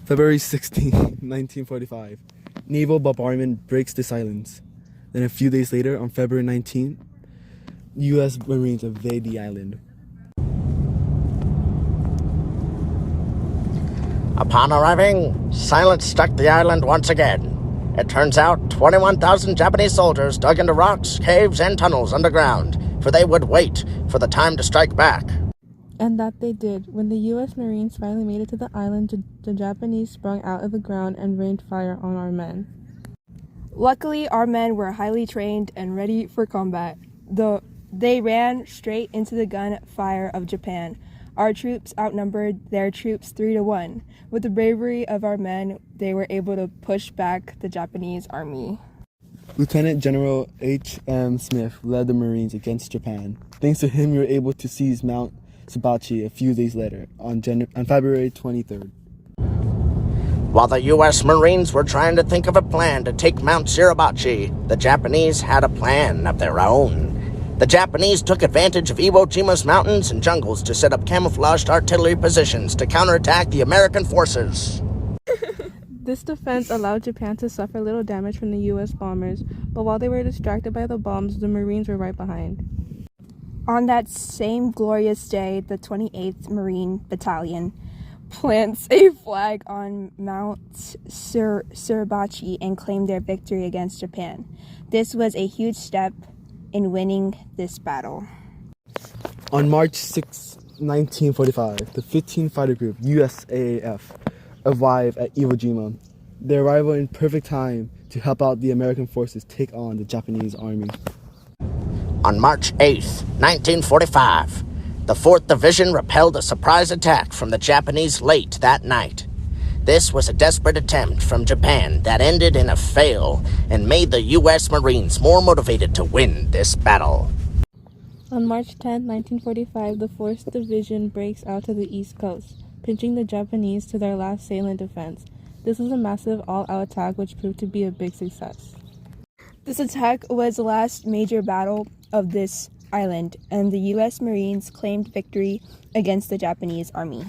February 16, 1945, naval bombardment breaks the silence. Then a few days later, on February 19th, U.S. Marines invade the island. Upon arriving, silence struck the island once again. It turns out 21,000 Japanese soldiers dug into rocks, caves, and tunnels underground, for they would wait for the time to strike back. And that they did. When the U.S. Marines finally made it to the island, the Japanese sprung out of the ground and rained fire on our men. Luckily, our men were highly trained and ready for combat. They ran straight into the gunfire of Japan. Our troops outnumbered their troops 3-1. With the bravery of our men, they were able to push back the Japanese army. Lieutenant General H.M. Smith led the Marines against Japan. Thanks to him, we were able to seize Mount Subachi a few days later, on February 23rd. While the U.S. Marines were trying to think of a plan to take Mount Suribachi, the Japanese had a plan of their own. The Japanese took advantage of Iwo Jima's mountains and jungles to set up camouflaged artillery positions to counterattack the American forces. This defense allowed Japan to suffer little damage from the U.S. bombers, but while they were distracted by the bombs, the Marines were right behind. On that same glorious day, the 28th Marine Battalion plants a flag on Mount Suribachi and claimed their victory against Japan. This was a huge step in winning this battle. On March 6, 1945, the 15th Fighter Group, USAAF, arrived at Iwo Jima. Their arrival in perfect time to help out the American forces take on the Japanese army. On March 8, 1945, the 4th Division repelled a surprise attack from the Japanese late that night. This was a desperate attempt from Japan that ended in a fail and made the U.S. Marines more motivated to win this battle. On March 10, 1945, the 4th Division breaks out to the East Coast, pinching the Japanese to their last salient defense. This was a massive all-out attack which proved to be a big success. This attack was the last major battle of this island, and the U.S. Marines claimed victory against the Japanese army.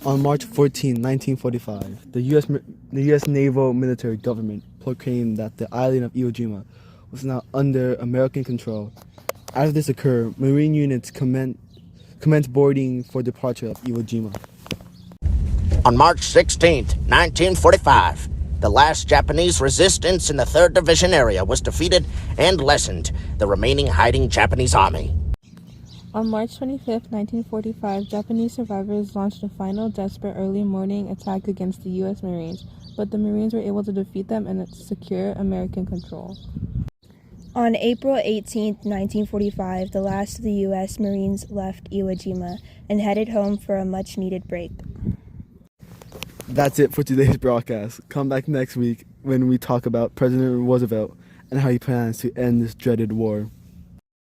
On March 14, 1945, the U.S. naval military government proclaimed that the island of Iwo Jima was now under American control. After this occurred, Marine units commenced boarding for departure of Iwo Jima. On March 16, 1945, the last Japanese resistance in the 3rd Division area was defeated and lessened the remaining hiding Japanese army. On March 25, 1945, Japanese survivors launched a final desperate early morning attack against the U.S. Marines, but the Marines were able to defeat them and secure American control. On April 18, 1945, the last of the U.S. Marines left Iwo Jima and headed home for a much-needed break. That's it for today's broadcast. Come back next week when we talk about President Roosevelt and how he plans to end this dreaded war.